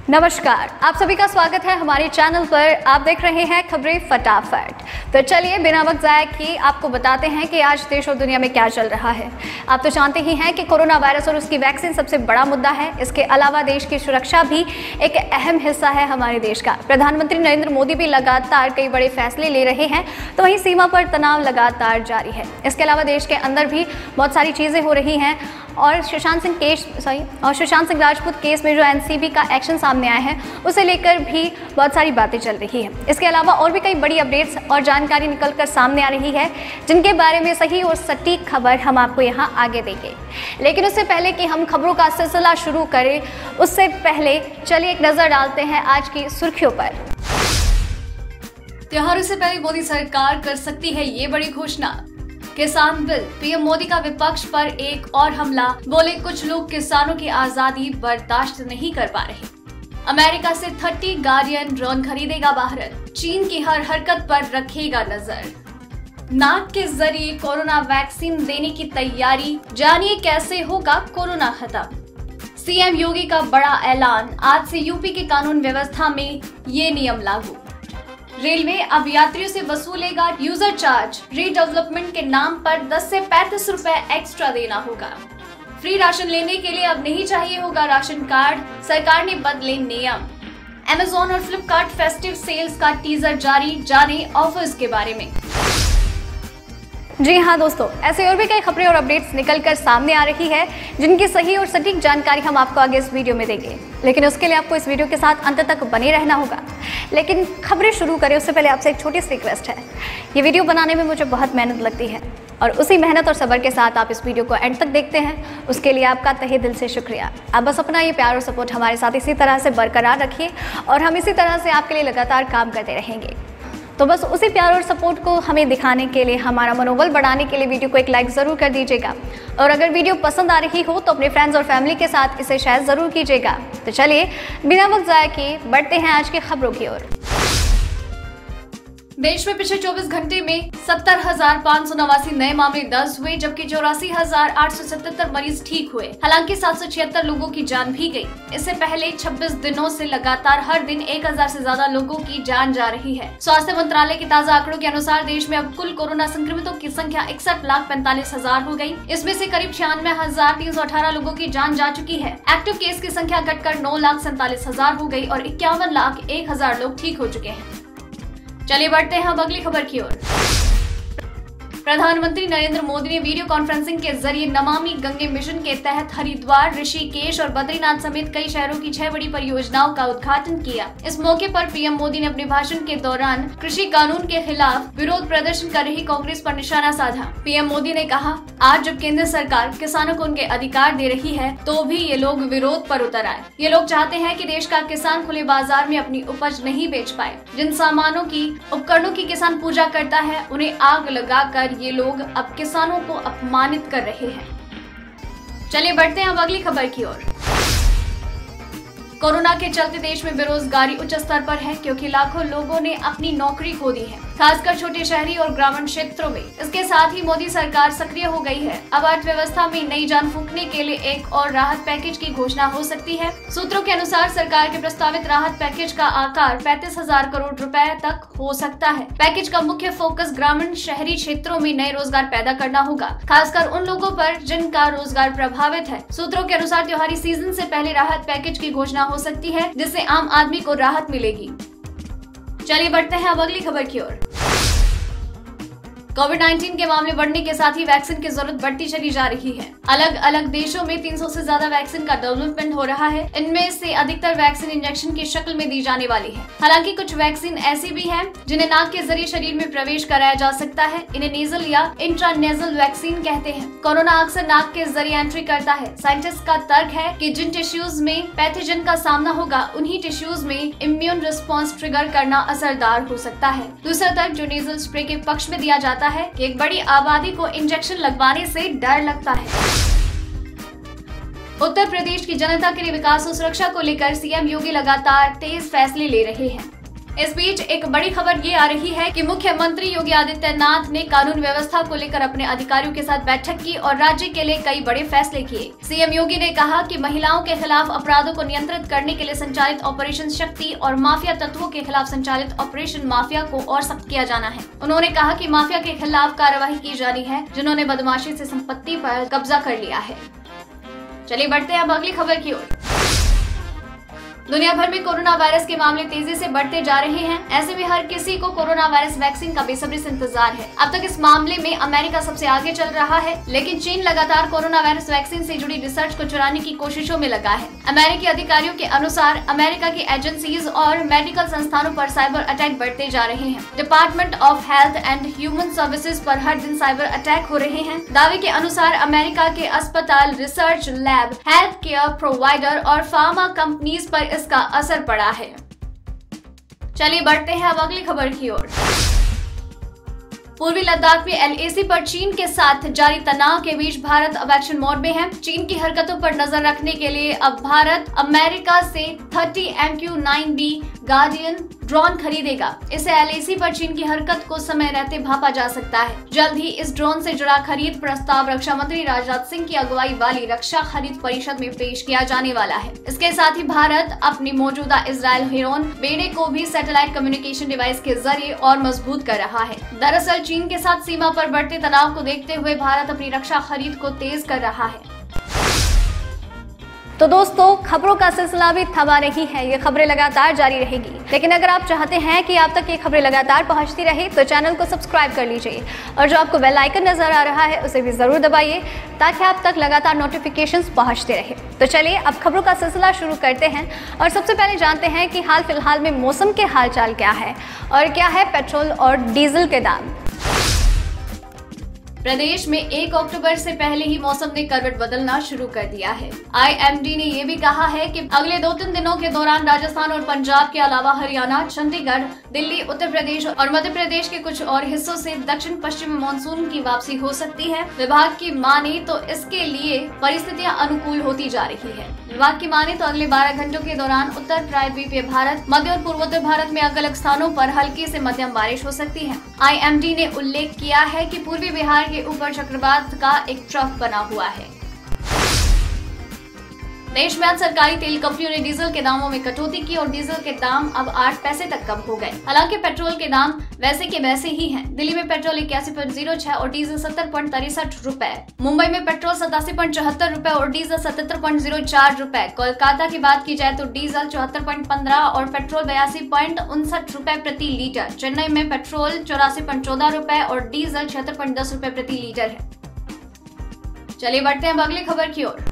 नमस्कार, आप सभी का स्वागत है हमारे चैनल पर। आप देख रहे हैं खबरें फटाफट। तो चलिए बिना वक्त जाए किए आपको बताते हैं कि आज देश और दुनिया में क्या चल रहा है। आप तो जानते ही हैं कि कोरोना वायरस और उसकी वैक्सीन सबसे बड़ा मुद्दा है। इसके अलावा देश की सुरक्षा भी एक अहम हिस्सा है हमारे देश का। प्रधानमंत्री नरेंद्र मोदी भी लगातार कई बड़े फैसले ले रहे हैं, तो वहीं सीमा पर तनाव लगातार जारी है। इसके अलावा देश के अंदर भी बहुत सारी चीज़ें हो रही हैं और सुशांत सिंह राजपूत केस में जो एनसीबी का एक्शन सामने आया है उसे लेकर भी बहुत सारी बातें चल रही है। इसके अलावा और भी कई बड़ी अपडेट्स और जानकारी निकलकर सामने आ रही है, जिनके बारे में सही और सटीक खबर हम आपको यहाँ आगे देंगे। लेकिन उससे पहले कि हम खबरों का सिलसिला शुरू करें, उससे पहले चलिए एक नजर डालते हैं आज की सुर्खियों पर। त्योहारों से पहले मोदी सरकार कर सकती है ये बड़ी घोषणा। किसान बिल, पीएम मोदी का विपक्ष पर एक और हमला, बोले कुछ लोग किसानों की आजादी बर्दाश्त नहीं कर पा रहे। अमेरिका से 30 गार्डियन ड्रोन खरीदेगा भारत, चीन की हर हरकत पर रखेगा नजर। नाक के जरिए कोरोना वैक्सीन देने की तैयारी, जानिए कैसे होगा कोरोना खत्म। सीएम योगी का बड़ा ऐलान, आज से यूपी की कानून व्यवस्था में ये नियम लागू। रेलवे अब यात्रियों से वसूलेगा यूजर चार्ज, रीडेवलपमेंट के नाम पर 10 से 35 रुपए एक्स्ट्रा देना होगा। फ्री राशन लेने के लिए अब नहीं चाहिए होगा राशन कार्ड, सरकार ने बदले नियम। अमेज़न और फ्लिपकार्ट फेस्टिव सेल्स का टीजर जारी, जाने ऑफर्स के बारे में। जी हाँ दोस्तों, ऐसे और भी कई खबरें और अपडेट्स निकलकर सामने आ रही है, जिनकी सही और सटीक जानकारी हम आपको आगे इस वीडियो में देंगे। लेकिन उसके लिए आपको इस वीडियो के साथ अंत तक बने रहना होगा। लेकिन खबरें शुरू करें उससे पहले आपसे एक छोटी सी रिक्वेस्ट है। ये वीडियो बनाने में मुझे बहुत मेहनत लगती है और उसी मेहनत और सब्र के साथ आप इस वीडियो को एंड तक देखते हैं, उसके लिए आपका तहे दिल से शुक्रिया। आप बस अपना ये प्यार और सपोर्ट हमारे साथ इसी तरह से बरकरार रखिए और हम इसी तरह से आपके लिए लगातार काम करते रहेंगे। तो बस उसी प्यार और सपोर्ट को हमें दिखाने के लिए, हमारा मनोबल बढ़ाने के लिए वीडियो को एक लाइक ज़रूर कर दीजिएगा और अगर वीडियो पसंद आ रही हो तो अपने फ्रेंड्स और फैमिली के साथ इसे शेयर ज़रूर कीजिएगा। तो चलिए बिना वक्त ज़ाया किए बढ़ते हैं आज की खबरों की ओर। देश में पिछले 24 घंटे में 70,589 नए मामले दर्ज हुए, जबकि 84,877 मरीज ठीक हुए। हालांकि 776 लोगों की जान भी गई। इससे पहले 26 दिनों से लगातार हर दिन 1000 से ज्यादा लोगों की जान जा रही है। स्वास्थ्य मंत्रालय के ताजा आंकड़ों के अनुसार देश में अब कुल कोरोना संक्रमितों की संख्या 61,45,000 हो गई। इसमें से करीब 96,318 लोगों की जान जा चुकी है। एक्टिव केस की संख्या घटकर 9,47,000 हो गई और 51,01,000 लोग ठीक हो चुके हैं। चलिए बढ़ते हैं अब अगली खबर की ओर। प्रधानमंत्री नरेंद्र मोदी ने वीडियो कॉन्फ्रेंसिंग के जरिए नमामि गंगे मिशन के तहत हरिद्वार, ऋषिकेश और बद्रीनाथ समेत कई शहरों की 6 बड़ी परियोजनाओं का उद्घाटन किया। इस मौके पर पीएम मोदी ने अपने भाषण के दौरान कृषि कानून के खिलाफ विरोध प्रदर्शन कर रही कांग्रेस पर निशाना साधा। पीएम मोदी ने कहा, आज जब केंद्र सरकार किसानों को उनके अधिकार दे रही है तो भी ये लोग विरोध पर उतर आए। ये लोग चाहते हैं कि देश का किसान खुले बाजार में अपनी उपज नहीं बेच पाए। जिन सामानों की, उपकरणों की किसान पूजा करता है, उन्हें आग लगाकर ये लोग अब किसानों को अपमानित कर रहे हैं। चलिए बढ़ते हैं अब अगली खबर की ओर। कोरोना के चलते देश में बेरोजगारी उच्च स्तर पर है, क्योंकि लाखों लोगों ने अपनी नौकरी खो दी है, खासकर छोटे शहरी और ग्रामीण क्षेत्रों में। इसके साथ ही मोदी सरकार सक्रिय हो गई है। अब अर्थव्यवस्था में नई जान फूंकने के लिए एक और राहत पैकेज की घोषणा हो सकती है। सूत्रों के अनुसार सरकार के प्रस्तावित राहत पैकेज का आकार 35,000 करोड़ रुपए तक हो सकता है। पैकेज का मुख्य फोकस ग्रामीण शहरी क्षेत्रों में नए रोजगार पैदा करना होगा, खासकर उन लोगों पर जिनका रोजगार प्रभावित है। सूत्रों के अनुसार त्योहारी सीजन से पहले राहत पैकेज की घोषणा हो सकती है, जिससे आम आदमी को राहत मिलेगी। चलिए बढ़ते हैं अब अगली खबर की ओर। कोविड-19 के मामले बढ़ने के साथ ही वैक्सीन की जरूरत बढ़ती चली जा रही है। अलग अलग देशों में 300 से ज्यादा वैक्सीन का डेवलपमेंट हो रहा है। इनमें से अधिकतर वैक्सीन इंजेक्शन की शक्ल में दी जाने वाली है। हालांकि कुछ वैक्सीन ऐसी भी हैं जिन्हें नाक के जरिए शरीर में प्रवेश कराया जा सकता है। इन्हें नेजल या इंट्रानेजल वैक्सीन कहते हैं। कोरोना अक्सर नाक के जरिए एंट्री करता है। साइंटिस्ट का तर्क है कि जिन टिश्यूज में पैथोजन का सामना होगा, उन्हीं टिश्यूज में इम्यून रिस्पॉन्स ट्रिगर करना असरदार हो सकता है। दूसरा तर्क जो नेजल स्प्रे के पक्ष में दिया जाता है कि एक बड़ी आबादी को इंजेक्शन लगवाने से डर लगता है। उत्तर प्रदेश की जनता के लिए विकास और सुरक्षा को लेकर सीएम योगी लगातार तेज फैसले ले रहे हैं। इस बीच एक बड़ी खबर ये आ रही है कि मुख्यमंत्री योगी आदित्यनाथ ने कानून व्यवस्था को लेकर अपने अधिकारियों के साथ बैठक की और राज्य के लिए कई बड़े फैसले किए। सीएम योगी ने कहा कि महिलाओं के खिलाफ अपराधों को नियंत्रित करने के लिए संचालित ऑपरेशन शक्ति और माफिया तत्वों के खिलाफ संचालित ऑपरेशन माफिया को और सख्त किया जाना है। उन्होंने कहा कि माफिया के खिलाफ कार्रवाई की जानी है जिन्होंने बदमाशी से संपत्ति पर कब्जा कर लिया है। चलिए बढ़ते हैं अब अगली खबर की ओर। दुनिया भर में कोरोना वायरस के मामले तेजी से बढ़ते जा रहे हैं। ऐसे में हर किसी को कोरोना वायरस वैक्सीन का बेसब्री से इंतजार है। अब तक इस मामले में अमेरिका सबसे आगे चल रहा है, लेकिन चीन लगातार कोरोना वायरस वैक्सीन से जुड़ी रिसर्च को चुराने की कोशिशों में लगा है। अमेरिकी अधिकारियों के अनुसार अमेरिका की एजेंसीज और मेडिकल संस्थानों पर साइबर अटैक बढ़ते जा रहे हैं। Department of health and human services पर हर दिन साइबर अटैक हो रहे हैं। दावे के अनुसार अमेरिका के अस्पताल, research lab, health care provider और फार्मा कंपनीज पर इसका असर पड़ा है। चलिए बढ़ते हैं अब अगली खबर की ओर। पूर्वी लद्दाख में एलएसी पर चीन के साथ जारी तनाव के बीच भारत अब एक्शन मोड में है। चीन की हरकतों पर नजर रखने के लिए अब भारत अमेरिका से 30 MQ-9B गार्डियन ड्रोन खरीदेगा। इसे एलएसी पर चीन की हरकत को समय रहते भांपा जा सकता है। जल्द ही इस ड्रोन से जुड़ा खरीद प्रस्ताव रक्षा मंत्री राजनाथ सिंह की अगुवाई वाली रक्षा खरीद परिषद में पेश किया जाने वाला है। इसके साथ ही भारत अपनी मौजूदा इजरायल हेरोन बेड़े को भी सैटेलाइट कम्युनिकेशन डिवाइस के जरिए और मजबूत कर रहा है। दरअसल चीन के साथ सीमा पर बढ़ते तनाव को देखते हुए भारत अपनी रक्षा खरीद को तेज कर रहा है। तो दोस्तों, खबरों का सिलसिला भी थमा नहीं है, ये खबरें लगातार जारी रहेगी। लेकिन अगर आप चाहते हैं कि आप तक ये खबरें लगातार पहुंचती रहे तो चैनल को सब्सक्राइब कर लीजिए और जो आपको बेल आइकन नजर आ रहा है उसे भी जरूर दबाइए ताकि आप तक लगातार नोटिफिकेशंस पहुंचते रहे। तो चलिए अब खबरों का सिलसिला शुरू करते हैं और सबसे पहले जानते हैं कि हाल फिलहाल में मौसम के हालचाल क्या है और क्या है पेट्रोल और डीजल के दाम। प्रदेश में 1 अक्टूबर से पहले ही मौसम ने करवट बदलना शुरू कर दिया है। IMD ने ये भी कहा है कि अगले 2-3 दिनों के दौरान राजस्थान और पंजाब के अलावा हरियाणा, चंडीगढ़, दिल्ली, उत्तर प्रदेश और मध्य प्रदेश के कुछ और हिस्सों से दक्षिण पश्चिम मानसून की वापसी हो सकती है। विभाग की माने तो इसके लिए परिस्थितियां अनुकूल होती जा रही है। विभाग की माने तो अगले 12 घंटों के दौरान उत्तर प्रायद्वीपीय भारत, मध्य और पूर्वोत्तर भारत में अलग अलग स्थानों पर हल्की से मध्यम बारिश हो सकती है। IMD ने उल्लेख किया है कि पूर्वी बिहार के ऊपर चक्रवात का एक ट्रफ बना हुआ है। देश में आज सरकारी तेल कंपनियों ने डीजल के दामों में कटौती की और डीजल के दाम अब 8 पैसे तक कम हो गए। हालांकि पेट्रोल के दाम वैसे के वैसे ही हैं। दिल्ली में पेट्रोल 81.06 और डीजल 70.63 रुपए। मुंबई में पेट्रोल 87.74 रुपए और डीजल 77.04 रुपए। कोलकाता की बात की जाए तो डीजल 74.15 और पेट्रोल 82.59 रुपए प्रति लीटर। चेन्नई में पेट्रोल 84.14 रुपए और डीजल 76.10 रुपए प्रति लीटर है। चलिए बढ़ते हैं अगली खबर की ओर।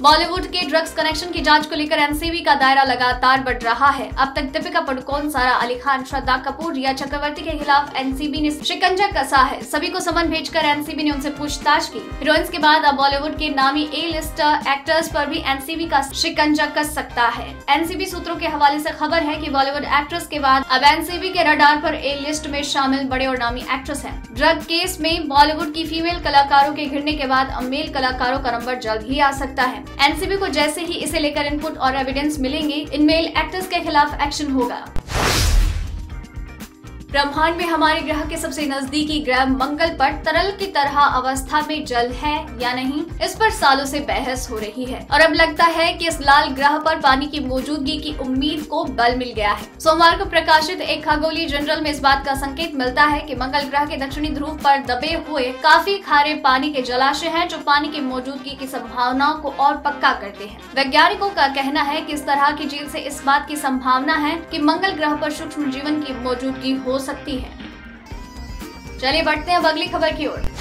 बॉलीवुड के ड्रग्स कनेक्शन की जांच को लेकर एनसीबी का दायरा लगातार बढ़ रहा है। अब तक दीपिका पादुकोण, सारा अली खान, श्रद्धा कपूर, रिया चक्रवर्ती के खिलाफ एनसीबी ने शिकंजा कसा है। सभी को समन भेजकर एनसीबी ने उनसे पूछताछ की। हीरोइंस के बाद अब बॉलीवुड के नामी A-लिस्टर एक्टर्स पर भी एनसीबी का शिकंजा कस सकता है। एनसीबी सूत्रों के हवाले से खबर है कि बॉलीवुड एक्ट्रेस के बाद अब एनसीबी के रडार पर A-लिस्ट में शामिल बड़े और नामी एक्ट्रेस हैं। ड्रग केस में बॉलीवुड की फीमेल कलाकारों के घिरने के बाद अब मेल कलाकारों का नंबर जल्द ही आ सकता है। एनसीबी को जैसे ही इसे लेकर इनपुट और एविडेंस मिलेंगे, इन मेल एक्टर्स के खिलाफ एक्शन होगा। ब्रह्मांड में हमारे ग्रह के सबसे नजदीकी ग्रह मंगल पर तरल की तरह अवस्था में जल है या नहीं, इस पर सालों से बहस हो रही है और अब लगता है कि इस लाल ग्रह पर पानी की मौजूदगी की उम्मीद को बल मिल गया है। सोमवार को प्रकाशित एक खगोलीय जर्नल में इस बात का संकेत मिलता है कि मंगल ग्रह के दक्षिणी ध्रुव पर दबे हुए काफी खारे पानी के जलाशय हैं जो पानी की मौजूदगी की संभावनाओं को और पक्का करते हैं। वैज्ञानिकों का कहना है कि इस तरह की झील से इस बात की संभावना है कि मंगल ग्रह पर सूक्ष्म जीवन की मौजूदगी हो सकती है। चलिए बढ़ते हैं अब अगली खबर की ओर।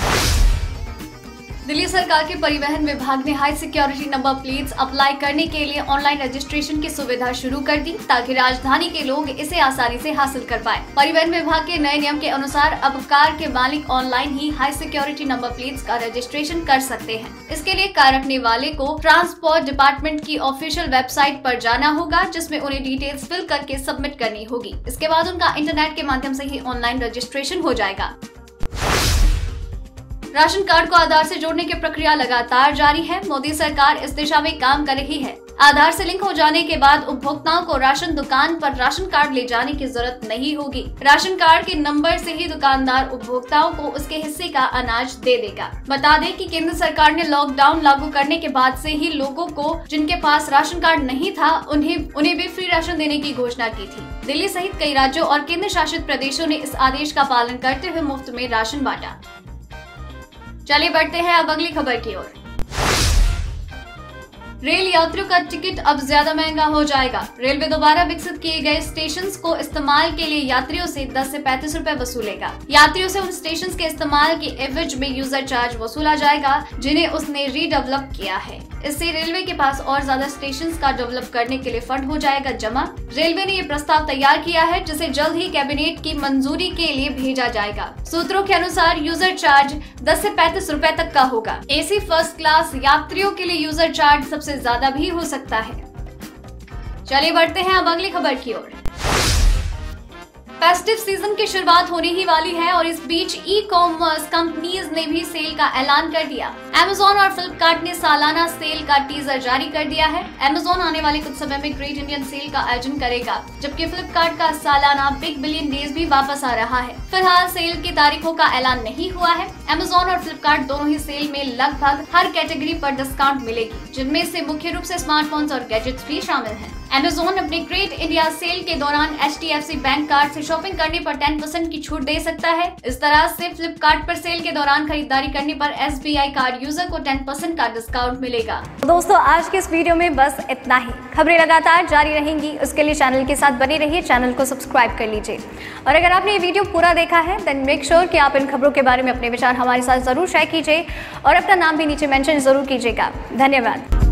दिल्ली सरकार के परिवहन विभाग ने high security number plates apply करने के लिए ऑनलाइन रजिस्ट्रेशन की सुविधा शुरू कर दी ताकि राजधानी के लोग इसे आसानी से हासिल कर पाए। परिवहन विभाग के नए नियम के अनुसार अब कार के मालिक ऑनलाइन ही हाई सिक्योरिटी नंबर प्लेट्स का रजिस्ट्रेशन कर सकते हैं। इसके लिए कार रखने वाले को ट्रांसपोर्ट डिपार्टमेंट की ऑफिशियल वेबसाइट पर जाना होगा जिसमें उन्हें डिटेल्स फिल करके सबमिट करनी होगी। इसके बाद उनका इंटरनेट के माध्यम से ही ऑनलाइन रजिस्ट्रेशन हो जाएगा। राशन कार्ड को आधार से जोड़ने की प्रक्रिया लगातार जारी है। मोदी सरकार इस दिशा में काम कर रही है। आधार से लिंक हो जाने के बाद उपभोक्ताओं को राशन दुकान पर राशन कार्ड ले जाने की जरूरत नहीं होगी। राशन कार्ड के नंबर से ही दुकानदार उपभोक्ताओं को उसके हिस्से का अनाज दे देगा। बता दें कि केंद्र सरकार ने लॉकडाउन लागू करने के बाद से ही लोगों को जिनके पास राशन कार्ड नहीं था उन्हें भी फ्री राशन देने की घोषणा की थी। दिल्ली सहित कई राज्यों और केंद्र शासित प्रदेशों ने इस आदेश का पालन करते हुए मुफ्त में राशन बांटा। चलिए बढ़ते हैं अब अगली खबर की ओर। रेल यात्रियों का टिकट अब ज्यादा महंगा हो जाएगा। रेलवे दोबारा विकसित किए गए स्टेशंस को इस्तेमाल के लिए यात्रियों से 10 से 35 रुपए वसूलेगा। यात्रियों से उन स्टेशंस के इस्तेमाल के एवज में यूजर चार्ज वसूला जाएगा जिन्हें उसने रीडेवलप किया है। इससे रेलवे के पास और ज्यादा स्टेशंस का डेवलप करने के लिए फंड हो जाएगा जमा। रेलवे ने ये प्रस्ताव तैयार किया है जिसे जल्द ही कैबिनेट की मंजूरी के लिए भेजा जाएगा। सूत्रों के अनुसार यूजर चार्ज 10 से 35 रुपए तक का होगा। एसी फर्स्ट क्लास यात्रियों के लिए यूजर चार्ज सबसे ज्यादा भी हो सकता है। चलिए बढ़ते हैं अब अगली खबर की ओर। फेस्टिव सीजन की शुरुआत होने ही वाली है और इस बीच ई कॉमर्स कंपनीज ने भी सेल का ऐलान कर दिया। Amazon और फ्लिपकार्ट ने सालाना सेल का टीजर जारी कर दिया है। Amazon आने वाले कुछ समय में ग्रेट इंडियन सेल का आयोजन करेगा, जबकि फ्लिपकार्ट का सालाना बिग बिलियन डेज भी वापस आ रहा है। फिलहाल सेल की तारीखों का ऐलान नहीं हुआ है। Amazon और फ्लिपकार्ट दोनों ही सेल में लगभग हर कैटेगरी पर डिस्काउंट मिलेगी, जिनमें से मुख्य रूप से स्मार्टफोन्स और गैजेट्स भी शामिल हैं। Amazon अपने ग्रेट इंडिया सेल के दौरान HDFC बैंक कार्ड से शॉपिंग करने पर 10% की छूट दे सकता है। इस तरह से फ्लिपकार्ट पर सेल के दौरान खरीदारी करने पर SBI कार्ड यूजर को 10% का डिस्काउंट मिलेगा। दोस्तों, आज के इस वीडियो में बस इतना ही। खबरें लगातार जारी रहेंगी, उसके लिए चैनल के साथ बने रहिए, चैनल को सब्सक्राइब कर लीजिए। और अगर आपने ये वीडियो पूरा देखा है देन मेक श्योर कि आप इन खबरों के बारे में अपने विचार हमारे साथ जरूर शेयर कीजिए और अपना नाम भी नीचे मेंशन जरूर कीजिएगा। धन्यवाद।